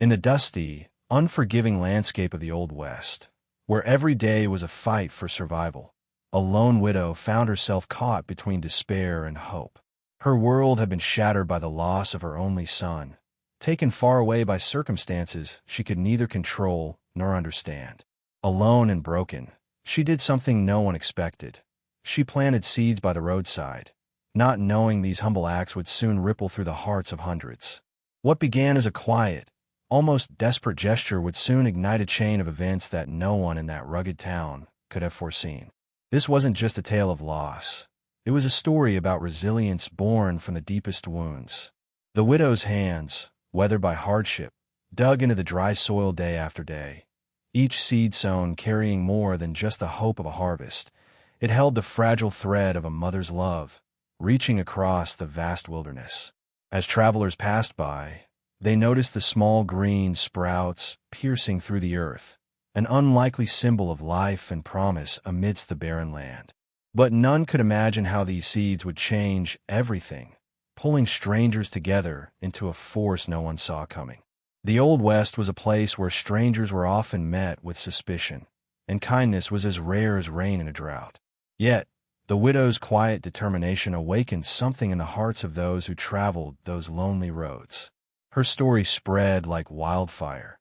In the dusty, unforgiving landscape of the Old West, where every day was a fight for survival, a lone widow found herself caught between despair and hope. Her world had been shattered by the loss of her only son, taken far away by circumstances she could neither control nor understand. Alone and broken, she did something no one expected. She planted seeds by the roadside, not knowing these humble acts would soon ripple through the hearts of hundreds. What began as a quiet, almost desperate gesture would soon ignite a chain of events that no one in that rugged town could have foreseen. This wasn't just a tale of loss. It was a story about resilience born from the deepest wounds. The widow's hands, weathered by hardship, dug into the dry soil day after day, each seed sown carrying more than just the hope of a harvest. It held the fragile thread of a mother's love, reaching across the vast wilderness. As travelers passed by, they noticed the small green sprouts piercing through the earth, an unlikely symbol of life and promise amidst the barren land. But none could imagine how these seeds would change everything, pulling strangers together into a force no one saw coming. The Old West was a place where strangers were often met with suspicion, and kindness was as rare as rain in a drought. Yet, the widow's quiet determination awakened something in the hearts of those who traveled those lonely roads. Her story spread like wildfire,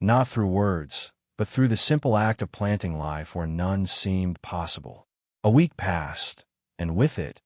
not through words, but through the simple act of planting life where none seemed possible. A week passed, and with it,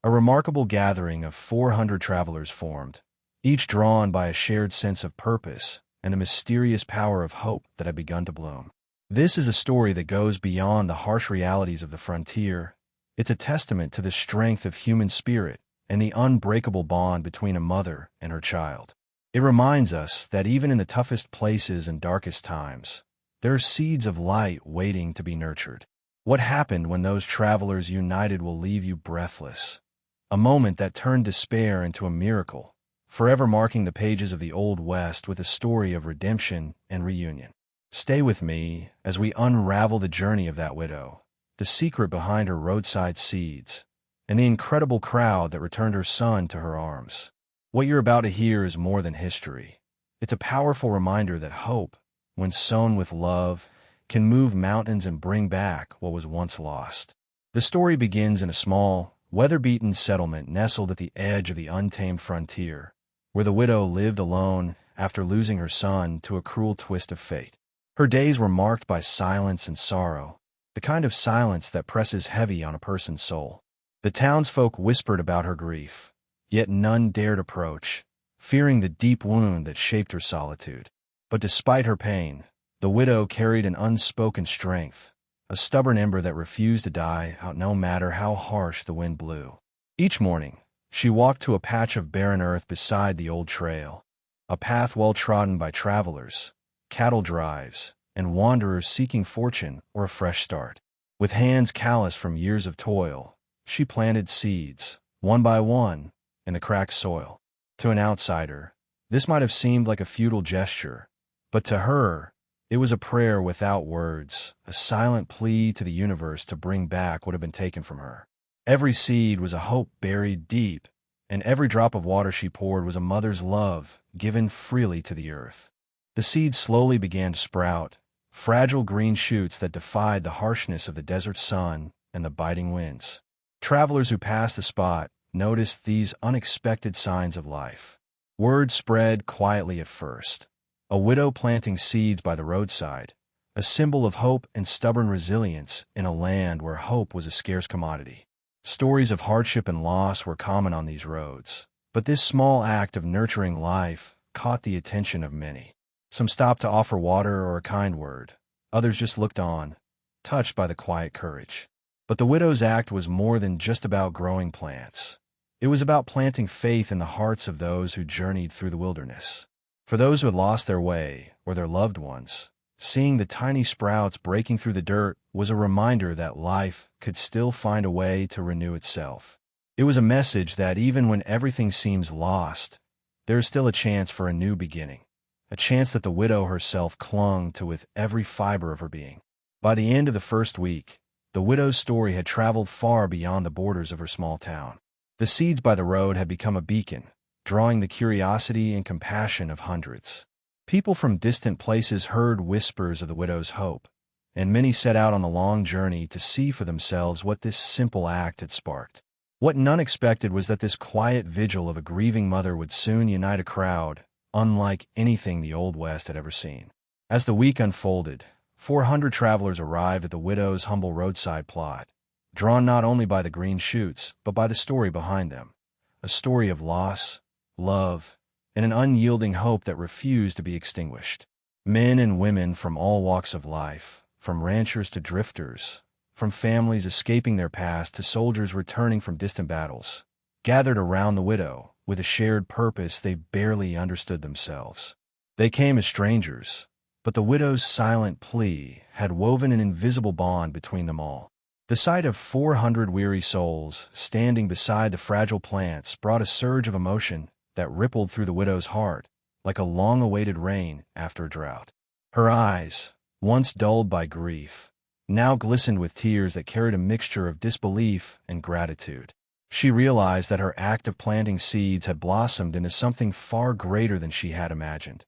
a remarkable gathering of 400 travelers formed, each drawn by a shared sense of purpose and the mysterious power of hope that had begun to bloom. This is a story that goes beyond the harsh realities of the frontier. It's a testament to the strength of human spirit and the unbreakable bond between a mother and her child. It reminds us that even in the toughest places and darkest times, there are seeds of light waiting to be nurtured. What happened when those travelers united will leave you breathless. A moment that turned despair into a miracle, forever marking the pages of the Old West with a story of redemption and reunion. Stay with me as we unravel the journey of that widow, the secret behind her roadside seeds, and the incredible crowd that returned her son to her arms. What you're about to hear is more than history. It's a powerful reminder that hope, when sown with love, can move mountains and bring back what was once lost. The story begins in a small, weather-beaten settlement nestled at the edge of the untamed frontier, where the widow lived alone after losing her son to a cruel twist of fate. Her days were marked by silence and sorrow, the kind of silence that presses heavy on a person's soul. The townsfolk whispered about her grief, yet none dared approach, fearing the deep wound that shaped her solitude. But despite her pain, the widow carried an unspoken strength, a stubborn ember that refused to die out no matter how harsh the wind blew. Each morning, she walked to a patch of barren earth beside the old trail, a path well trodden by travelers, cattle drives, and wanderers seeking fortune or a fresh start. With hands calloused from years of toil, she planted seeds, one by one, in the cracked soil. To an outsider, this might have seemed like a futile gesture, but to her, it was a prayer without words, a silent plea to the universe to bring back what had been taken from her. Every seed was a hope buried deep, and every drop of water she poured was a mother's love given freely to the earth. The seeds slowly began to sprout, fragile green shoots that defied the harshness of the desert sun and the biting winds. Travelers who passed the spot noticed these unexpected signs of life. Word spread quietly at first. A widow planting seeds by the roadside, a symbol of hope and stubborn resilience in a land where hope was a scarce commodity. Stories of hardship and loss were common on these roads, but this small act of nurturing life caught the attention of many. Some stopped to offer water or a kind word. Others just looked on, touched by the quiet courage. But the widow's act was more than just about growing plants. It was about planting faith in the hearts of those who journeyed through the wilderness. For those who had lost their way, or their loved ones, seeing the tiny sprouts breaking through the dirt was a reminder that life could still find a way to renew itself. It was a message that even when everything seems lost, there is still a chance for a new beginning, a chance that the widow herself clung to with every fiber of her being. By the end of the first week, the widow's story had traveled far beyond the borders of her small town. The seeds by the road had become a beacon, drawing the curiosity and compassion of hundreds. People from distant places heard whispers of the widow's hope, and many set out on the long journey to see for themselves what this simple act had sparked. What none expected was that this quiet vigil of a grieving mother would soon unite a crowd unlike anything the Old West had ever seen. As the week unfolded, 400 travelers arrived at the widow's humble roadside plot, drawn not only by the green shoots, but by the story behind them, a story of loss, love, and an unyielding hope that refused to be extinguished. Men and women from all walks of life, from ranchers to drifters, from families escaping their past to soldiers returning from distant battles, gathered around the widow with a shared purpose they barely understood themselves. They came as strangers, but the widow's silent plea had woven an invisible bond between them all. The sight of 400 weary souls standing beside the fragile plants brought a surge of emotion that rippled through the widow's heart like a long-awaited rain after a drought. Her eyes, once dulled by grief, now glistened with tears that carried a mixture of disbelief and gratitude. She realized that her act of planting seeds had blossomed into something far greater than she had imagined,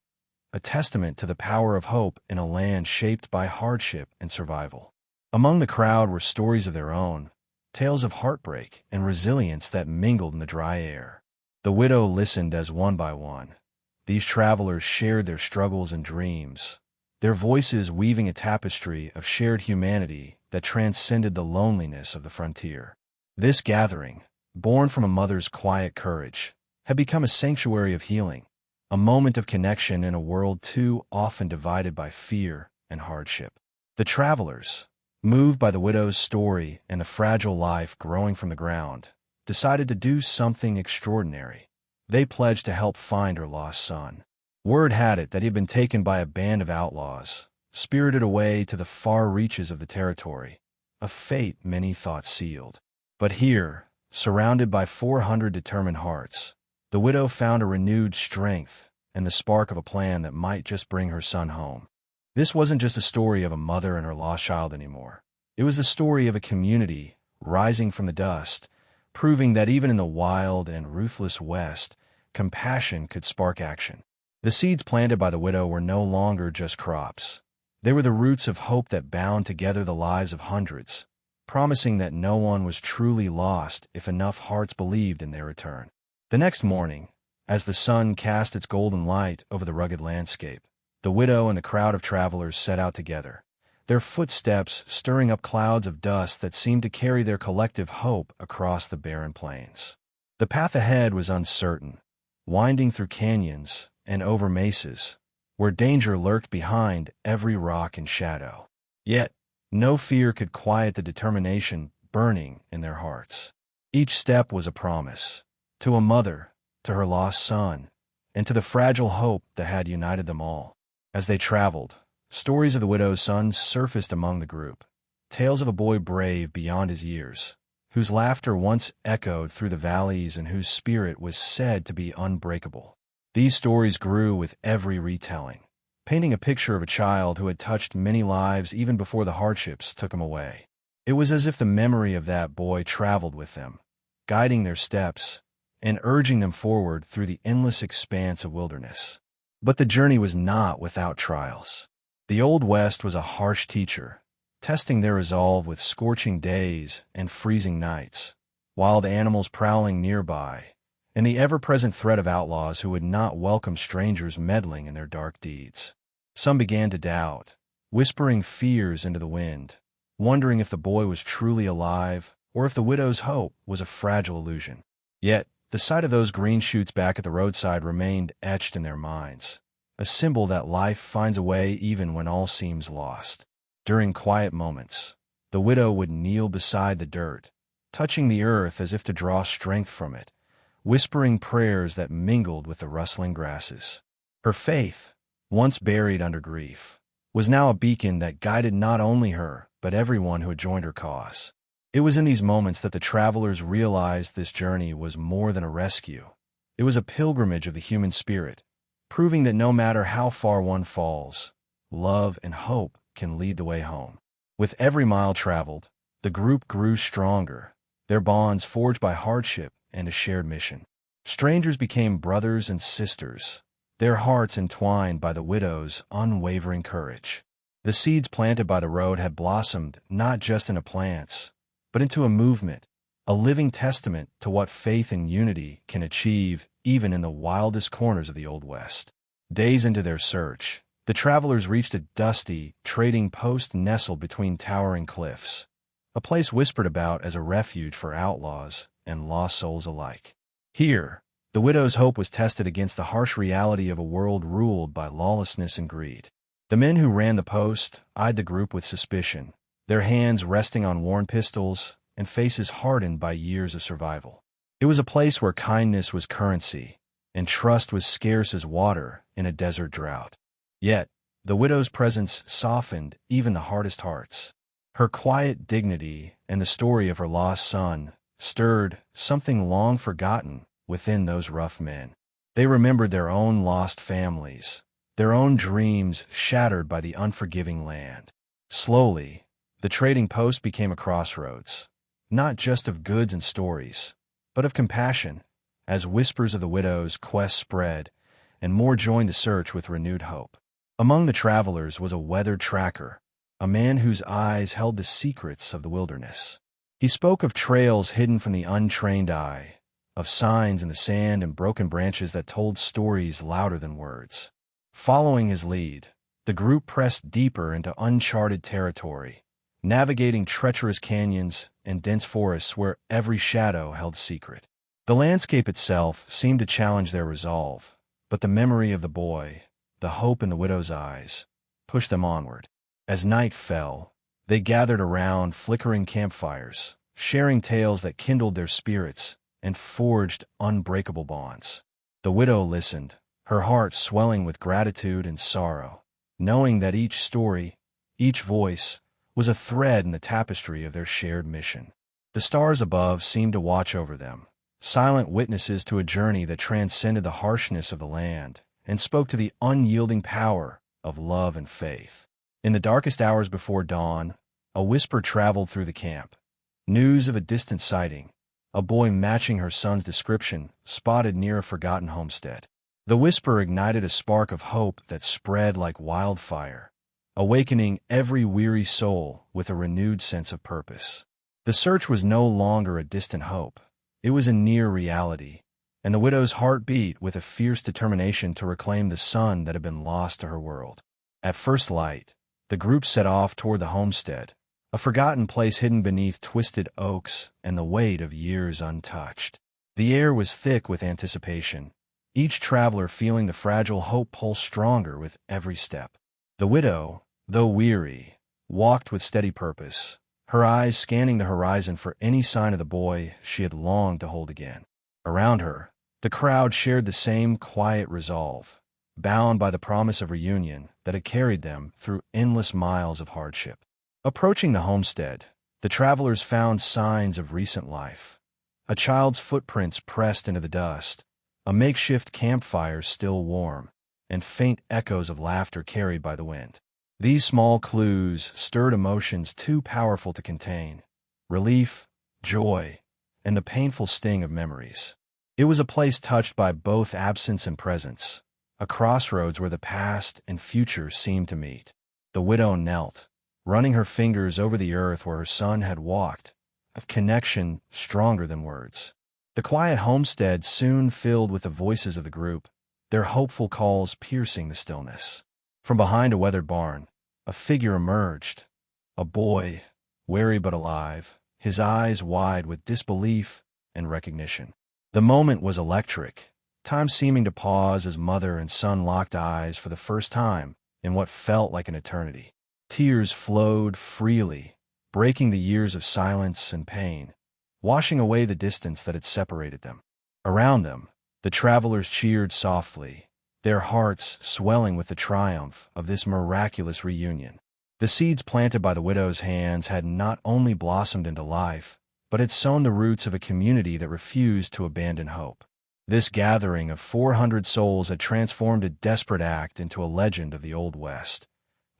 a testament to the power of hope in a land shaped by hardship and survival. Among the crowd were stories of their own, tales of heartbreak and resilience that mingled in the dry air. The widow listened as one by one these travelers shared their struggles and dreams, their voices weaving a tapestry of shared humanity that transcended the loneliness of the frontier. This gathering, born from a mother's quiet courage, had become a sanctuary of healing, a moment of connection in a world too often divided by fear and hardship. The travelers, moved by the widow's story and the fragile life growing from the ground, decided to do something extraordinary. They pledged to help find her lost son. Word had it that he had been taken by a band of outlaws, spirited away to the far reaches of the territory, a fate many thought sealed. But here, surrounded by 400 determined hearts, the widow found a renewed strength and the spark of a plan that might just bring her son home. This wasn't just a story of a mother and her lost child anymore. It was the story of a community rising from the dust, proving that even in the wild and ruthless West, compassion could spark action. The seeds planted by the widow were no longer just crops. They were the roots of hope that bound together the lives of hundreds, promising that no one was truly lost if enough hearts believed in their return. The next morning, as the sun cast its golden light over the rugged landscape, the widow and the crowd of travelers set out together, their footsteps stirring up clouds of dust that seemed to carry their collective hope across the barren plains. The path ahead was uncertain, winding through canyons and over mesas, where danger lurked behind every rock and shadow. Yet, no fear could quiet the determination burning in their hearts. Each step was a promise, to a mother, to her lost son, and to the fragile hope that had united them all. As they traveled, stories of the widow's son surfaced among the group, tales of a boy brave beyond his years, whose laughter once echoed through the valleys and whose spirit was said to be unbreakable. These stories grew with every retelling, painting a picture of a child who had touched many lives even before the hardships took him away. It was as if the memory of that boy traveled with them, guiding their steps and urging them forward through the endless expanse of wilderness. But the journey was not without trials. The Old West was a harsh teacher, testing their resolve with scorching days and freezing nights, wild animals prowling nearby, and the ever-present threat of outlaws who would not welcome strangers meddling in their dark deeds. Some began to doubt, whispering fears into the wind, wondering if the boy was truly alive or if the widow's hope was a fragile illusion. Yet, the sight of those green shoots back at the roadside remained etched in their minds, a symbol that life finds a way even when all seems lost. During quiet moments, the widow would kneel beside the dirt, touching the earth as if to draw strength from it, whispering prayers that mingled with the rustling grasses. Her faith, once buried under grief, was now a beacon that guided not only her, but everyone who had joined her cause. It was in these moments that the travelers realized this journey was more than a rescue. It was a pilgrimage of the human spirit, proving that no matter how far one falls, love and hope can lead the way home. With every mile traveled, the group grew stronger, their bonds forged by hardship and a shared mission. Strangers became brothers and sisters, their hearts entwined by the widow's unwavering courage. The seeds planted by the road had blossomed not just into plants, but into a movement, a living testament to what faith and unity can achieve even in the wildest corners of the Old West. Days into their search, the travelers reached a dusty, trading post nestled between towering cliffs, a place whispered about as a refuge for outlaws and lost souls alike. Here, the widow's hope was tested against the harsh reality of a world ruled by lawlessness and greed. The men who ran the post eyed the group with suspicion, their hands resting on worn pistols and faces hardened by years of survival. It was a place where kindness was currency, and trust was scarce as water in a desert drought. Yet, the widow's presence softened even the hardest hearts. Her quiet dignity and the story of her lost son stirred something long forgotten within those rough men. They remembered their own lost families, their own dreams shattered by the unforgiving land. Slowly, the trading post became a crossroads, not just of goods and stories, but of compassion, as whispers of the widow's quest spread, and more joined the search with renewed hope. Among the travelers was a weathered tracker, a man whose eyes held the secrets of the wilderness. He spoke of trails hidden from the untrained eye, of signs in the sand and broken branches that told stories louder than words. Following his lead, the group pressed deeper into uncharted territory, navigating treacherous canyons and dense forests where every shadow held secret. The landscape itself seemed to challenge their resolve, but the memory of the boy, the hope in the widow's eyes, pushed them onward. As night fell, they gathered around flickering campfires, sharing tales that kindled their spirits and forged unbreakable bonds. The widow listened, her heart swelling with gratitude and sorrow, knowing that each story, each voice, was a thread in the tapestry of their shared mission. The stars above seemed to watch over them, silent witnesses to a journey that transcended the harshness of the land and spoke to the unyielding power of love and faith. In the darkest hours before dawn, a whisper traveled through the camp. News of a distant sighting, a boy matching her son's description, spotted near a forgotten homestead. The whisper ignited a spark of hope that spread like wildfire, awakening every weary soul with a renewed sense of purpose. The search was no longer a distant hope. It was a near reality, and the widow's heart beat with a fierce determination to reclaim the son that had been lost to her world. At first light, the group set off toward the homestead, a forgotten place hidden beneath twisted oaks and the weight of years untouched. The air was thick with anticipation, each traveler feeling the fragile hope pulse stronger with every step. The widow, though weary, walked with steady purpose, her eyes scanning the horizon for any sign of the boy she had longed to hold again. Around her, the crowd shared the same quiet resolve, bound by the promise of reunion that had carried them through endless miles of hardship. Approaching the homestead, the travelers found signs of recent life. A child's footprints pressed into the dust, a makeshift campfire still warm, and faint echoes of laughter carried by the wind. These small clues stirred emotions too powerful to contain: relief, joy, and the painful sting of memories. It was a place touched by both absence and presence, a crossroads where the past and future seemed to meet. The widow knelt, running her fingers over the earth where her son had walked, a connection stronger than words. The quiet homestead soon filled with the voices of the group, their hopeful calls piercing the stillness. From behind a weathered barn, a figure emerged, a boy, wary but alive, his eyes wide with disbelief and recognition. The moment was electric, time seeming to pause as mother and son locked eyes for the first time in what felt like an eternity. Tears flowed freely, breaking the years of silence and pain, washing away the distance that had separated them. Around them, the travelers cheered softly, their hearts swelling with the triumph of this miraculous reunion. The seeds planted by the widow's hands had not only blossomed into life, but had sown the roots of a community that refused to abandon hope. This gathering of 400 souls had transformed a desperate act into a legend of the Old West,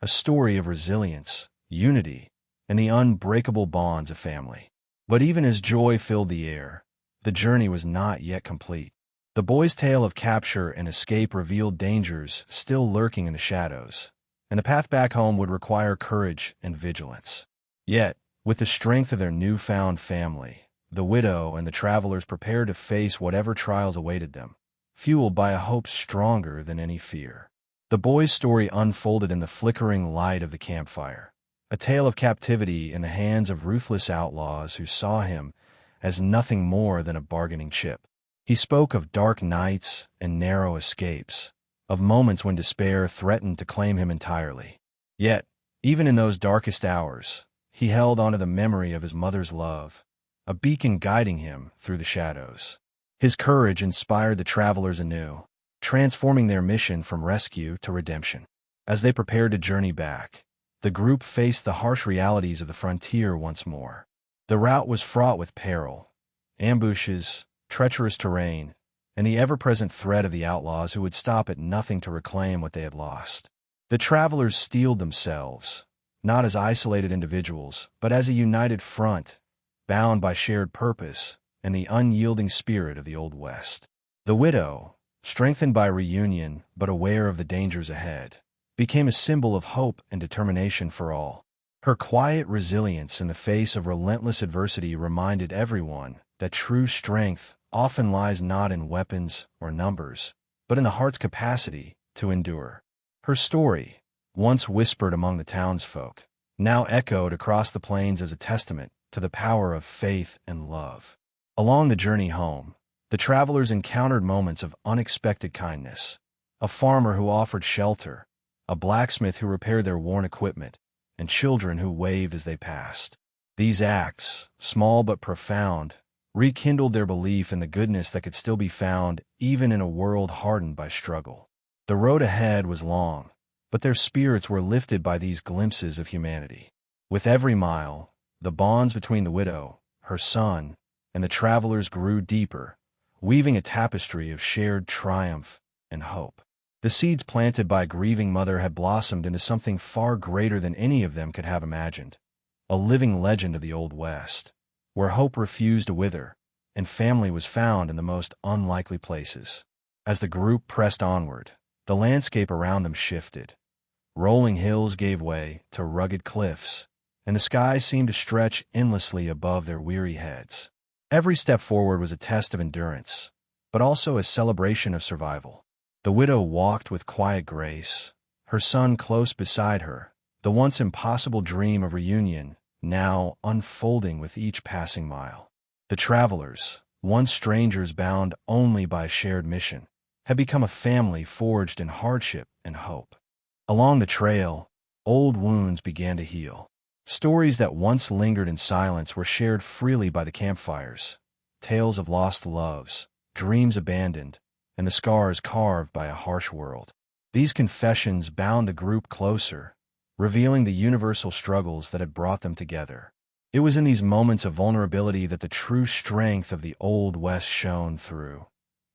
a story of resilience, unity, and the unbreakable bonds of family. But even as joy filled the air, the journey was not yet complete. The boy's tale of capture and escape revealed dangers still lurking in the shadows, and the path back home would require courage and vigilance. Yet, with the strength of their newfound family, the widow and the travelers prepared to face whatever trials awaited them, fueled by a hope stronger than any fear. The boy's story unfolded in the flickering light of the campfire, a tale of captivity in the hands of ruthless outlaws who saw him as nothing more than a bargaining chip. He spoke of dark nights and narrow escapes, of moments when despair threatened to claim him entirely. Yet, even in those darkest hours, he held onto the memory of his mother's love, a beacon guiding him through the shadows. His courage inspired the travelers anew, transforming their mission from rescue to redemption. As they prepared to journey back, the group faced the harsh realities of the frontier once more. The route was fraught with peril, ambushes, treacherous terrain, and the ever-present threat of the outlaws who would stop at nothing to reclaim what they had lost. The travelers steeled themselves, not as isolated individuals, but as a united front, bound by shared purpose and the unyielding spirit of the Old West. The widow, strengthened by reunion but aware of the dangers ahead, became a symbol of hope and determination for all. Her quiet resilience in the face of relentless adversity reminded everyone that true strength often lies not in weapons or numbers, but in the heart's capacity to endure. Her story, once whispered among the townsfolk, now echoed across the plains as a testament to the power of faith and love. Along the journey home, the travelers encountered moments of unexpected kindness: a farmer who offered shelter, a blacksmith who repaired their worn equipment, and children who waved as they passed. These acts, small but profound, rekindled their belief in the goodness that could still be found even in a world hardened by struggle. The road ahead was long, but their spirits were lifted by these glimpses of humanity. With every mile, the bonds between the widow, her son, and the travelers grew deeper, weaving a tapestry of shared triumph and hope. The seeds planted by a grieving mother had blossomed into something far greater than any of them could have imagined, a living legend of the Old West, where hope refused to wither, and family was found in the most unlikely places. As the group pressed onward, the landscape around them shifted. Rolling hills gave way to rugged cliffs, and the sky seemed to stretch endlessly above their weary heads. Every step forward was a test of endurance, but also a celebration of survival. The widow walked with quiet grace, her son close beside her, the once impossible dream of reunion now unfolding with each passing mile. The travelers, once strangers bound only by a shared mission, had become a family forged in hardship and hope. Along the trail, old wounds began to heal. Stories that once lingered in silence were shared freely by the campfires, tales of lost loves, dreams abandoned, and the scars carved by a harsh world. These confessions bound the group closer, revealing the universal struggles that had brought them together. It was in these moments of vulnerability that the true strength of the Old West shone through,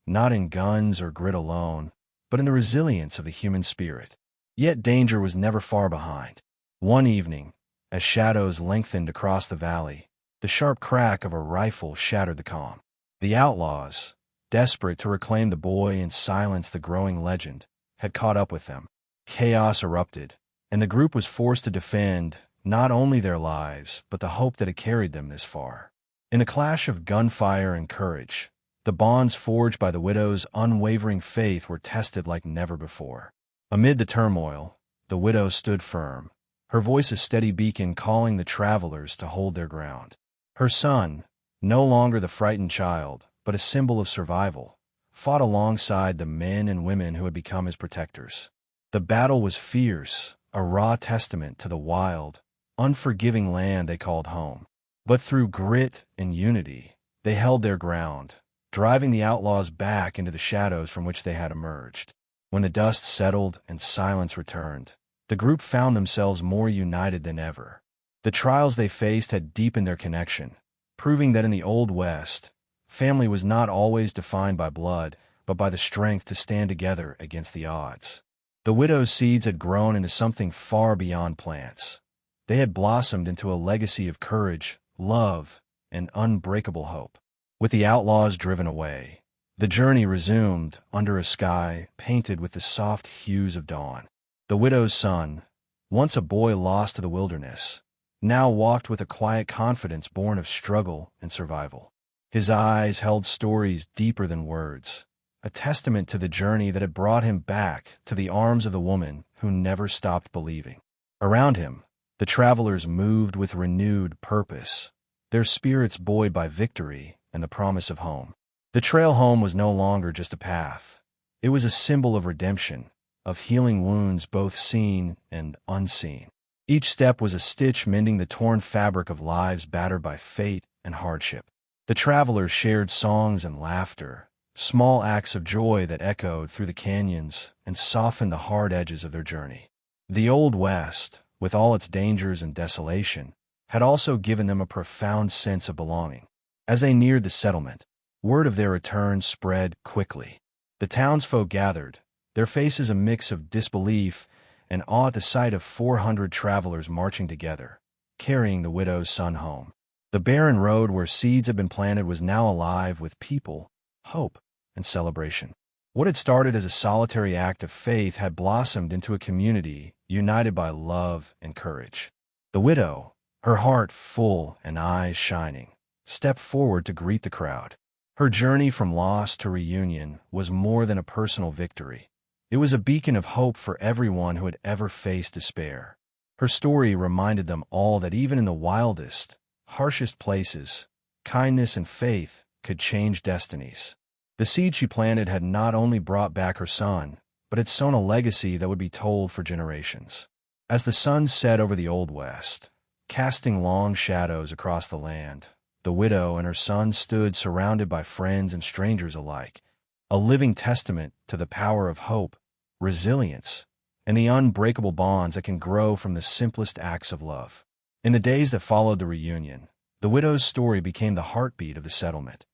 not in guns or grit alone, but in the resilience of the human spirit. Yet danger was never far behind. One evening, as shadows lengthened across the valley, the sharp crack of a rifle shattered the calm. The outlaws, desperate to reclaim the boy and silence the growing legend, had caught up with them. Chaos erupted, and the group was forced to defend not only their lives, but the hope that had carried them this far. In a clash of gunfire and courage, the bonds forged by the widow's unwavering faith were tested like never before. Amid the turmoil, the widow stood firm, her voice a steady beacon calling the travelers to hold their ground. Her son, no longer the frightened child, but a symbol of survival, fought alongside the men and women who had become his protectors. The battle was fierce, a raw testament to the wild, unforgiving land they called home. But through grit and unity, they held their ground, driving the outlaws back into the shadows from which they had emerged. When the dust settled and silence returned, the group found themselves more united than ever. The trials they faced had deepened their connection, proving that in the Old West, family was not always defined by blood, but by the strength to stand together against the odds. The widow's seeds had grown into something far beyond plants. They had blossomed into a legacy of courage, love, and unbreakable hope. With the outlaws driven away, The journey resumed under a sky painted with the soft hues of dawn. The widow's son, once a boy lost to the wilderness, now walked with a quiet confidence born of struggle and survival. His eyes held stories deeper than words, a testament to the journey that had brought him back to the arms of the woman who never stopped believing. Around him, the travelers moved with renewed purpose, their spirits buoyed by victory and the promise of home. The trail home was no longer just a path. It was a symbol of redemption, of healing wounds both seen and unseen. Each step was a stitch mending the torn fabric of lives battered by fate and hardship. The travelers shared songs and laughter, small acts of joy that echoed through the canyons and softened the hard edges of their journey. The Old West, with all its dangers and desolation, had also given them a profound sense of belonging. As they neared the settlement, word of their return spread quickly. The townsfolk gathered, their faces a mix of disbelief and awe at the sight of 400 travelers marching together, carrying the widow's son home. The barren road where seeds had been planted was now alive with people, hope, and celebration. What had started as a solitary act of faith had blossomed into a community united by love and courage. The widow, her heart full and eyes shining, stepped forward to greet the crowd. Her journey from loss to reunion was more than a personal victory. It was a beacon of hope for everyone who had ever faced despair. Her story reminded them all that even in the wildest, harshest places, kindness and faith could change destinies. The seed she planted had not only brought back her son, but had sown a legacy that would be told for generations. As the sun set over the Old West, casting long shadows across the land, the widow and her son stood surrounded by friends and strangers alike, a living testament to the power of hope, resilience, and the unbreakable bonds that can grow from the simplest acts of love. In the days that followed the reunion, the widow's story became the heartbeat of the settlement,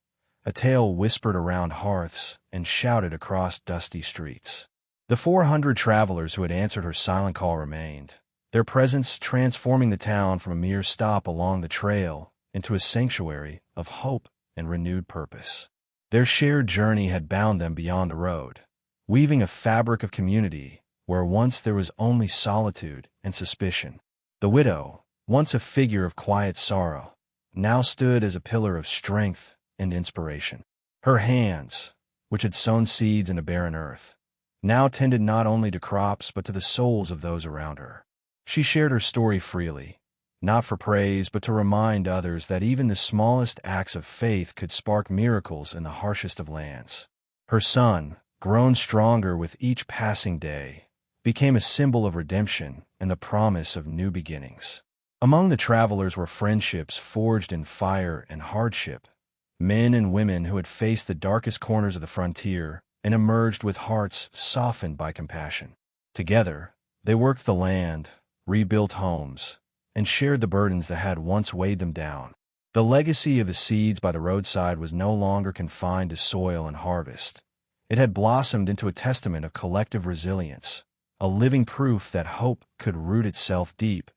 a tale whispered around hearths and shouted across dusty streets. The 400 travelers who had answered her silent call remained, their presence transforming the town from a mere stop along the trail into a sanctuary of hope and renewed purpose. Their shared journey had bound them beyond the road, weaving a fabric of community where once there was only solitude and suspicion. The widow, once a figure of quiet sorrow, now stood as a pillar of strength and inspiration. Her hands, which had sown seeds into barren earth, now tended not only to crops but to the souls of those around her. She shared her story freely, not for praise but to remind others that even the smallest acts of faith could spark miracles in the harshest of lands. Her son, grown stronger with each passing day, became a symbol of redemption and the promise of new beginnings. Among the travelers were friendships forged in fire and hardship, men and women who had faced the darkest corners of the frontier and emerged with hearts softened by compassion. Together, they worked the land, rebuilt homes, and shared the burdens that had once weighed them down. The legacy of the seeds by the roadside was no longer confined to soil and harvest. It had blossomed into a testament of collective resilience, a living proof that hope could root itself deep,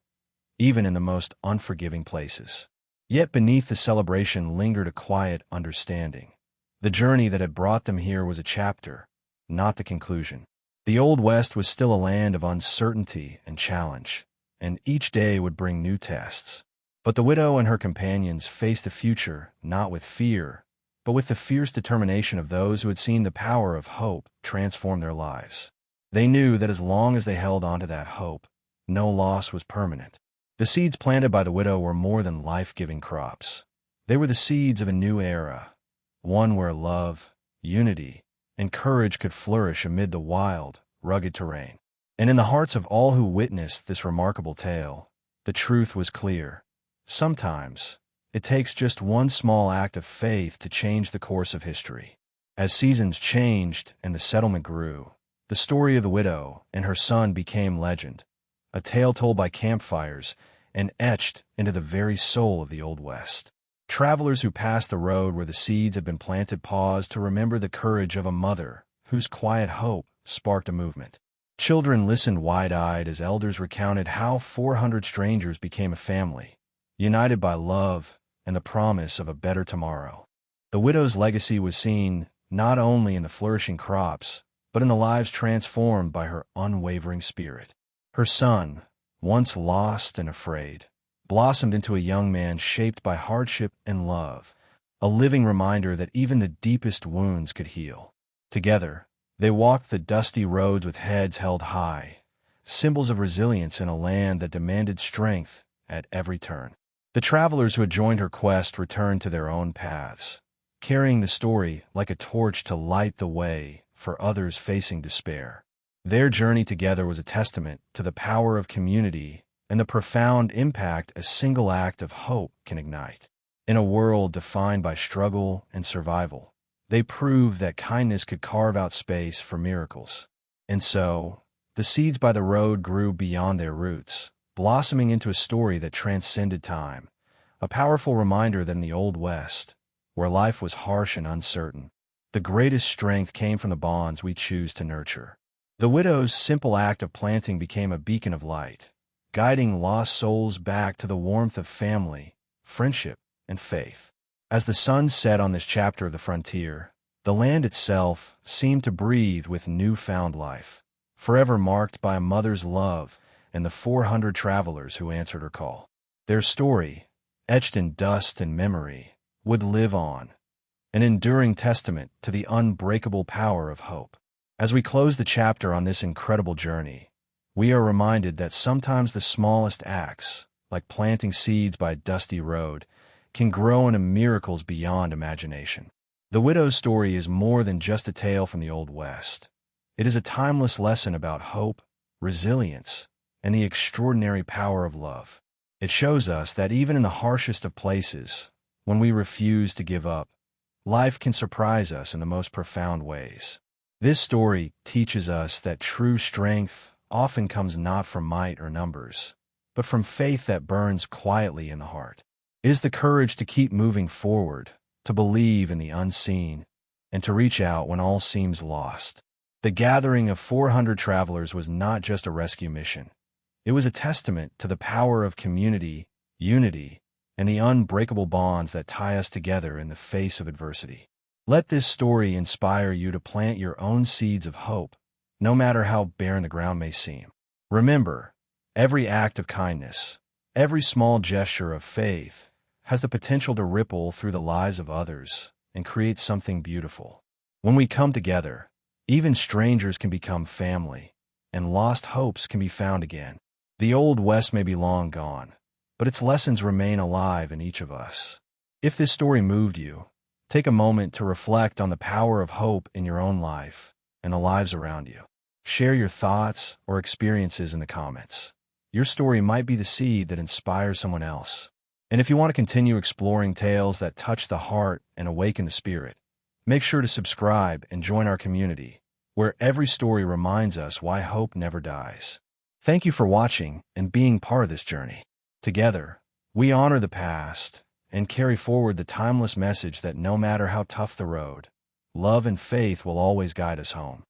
even in the most unforgiving places. Yet beneath the celebration lingered a quiet understanding. The journey that had brought them here was a chapter, not the conclusion. The Old West was still a land of uncertainty and challenge, and each day would bring new tests. But the widow and her companions faced the future not with fear, but with the fierce determination of those who had seen the power of hope transform their lives. They knew that as long as they held on to that hope, no loss was permanent. The seeds planted by the widow were more than life-giving crops. They were the seeds of a new era, one where love, unity, and courage could flourish amid the wild, rugged terrain. And in the hearts of all who witnessed this remarkable tale, the truth was clear. Sometimes, it takes just one small act of faith to change the course of history. As seasons changed and the settlement grew, the story of the widow and her son became legend, a tale told by campfires and etched into the very soul of the Old West. Travelers who passed the road where the seeds had been planted paused to remember the courage of a mother whose quiet hope sparked a movement. Children listened wide-eyed as elders recounted how 400 strangers became a family, united by love and the promise of a better tomorrow. The widow's legacy was seen not only in the flourishing crops, but in the lives transformed by her unwavering spirit. Her son, once lost and afraid, blossomed into a young man shaped by hardship and love, a living reminder that even the deepest wounds could heal. Together, they walked the dusty roads with heads held high, symbols of resilience in a land that demanded strength at every turn. The travelers who had joined her quest returned to their own paths, carrying the story like a torch to light the way for others facing despair. Their journey together was a testament to the power of community and the profound impact a single act of hope can ignite. In a world defined by struggle and survival, they proved that kindness could carve out space for miracles. And so, the seeds by the road grew beyond their roots, blossoming into a story that transcended time, a powerful reminder that in the Old West, where life was harsh and uncertain, the greatest strength came from the bonds we choose to nurture. The widow's simple act of planting became a beacon of light, guiding lost souls back to the warmth of family, friendship, and faith. As the sun set on this chapter of the frontier, the land itself seemed to breathe with newfound life, forever marked by a mother's love and the 400 travelers who answered her call. Their story, etched in dust and memory, would live on, an enduring testament to the unbreakable power of hope. As we close the chapter on this incredible journey, we are reminded that sometimes the smallest acts, like planting seeds by a dusty road, can grow into miracles beyond imagination. The widow's story is more than just a tale from the Old West. It is a timeless lesson about hope, resilience, and the extraordinary power of love. It shows us that even in the harshest of places, when we refuse to give up, life can surprise us in the most profound ways. This story teaches us that true strength often comes not from might or numbers, but from faith that burns quietly in the heart. It is the courage to keep moving forward, to believe in the unseen, and to reach out when all seems lost. The gathering of 400 travelers was not just a rescue mission. It was a testament to the power of community, unity, and the unbreakable bonds that tie us together in the face of adversity. Let this story inspire you to plant your own seeds of hope, no matter how barren the ground may seem. Remember, every act of kindness, every small gesture of faith, has the potential to ripple through the lives of others and create something beautiful. When we come together, even strangers can become family, and lost hopes can be found again. The Old West may be long gone, but its lessons remain alive in each of us. If this story moved you, take a moment to reflect on the power of hope in your own life and the lives around you. Share your thoughts or experiences in the comments. Your story might be the seed that inspires someone else. And if you want to continue exploring tales that touch the heart and awaken the spirit, make sure to subscribe and join our community, where every story reminds us why hope never dies. Thank you for watching and being part of this journey. Together, we honor the past and carry forward the timeless message that no matter how tough the road, love and faith will always guide us home.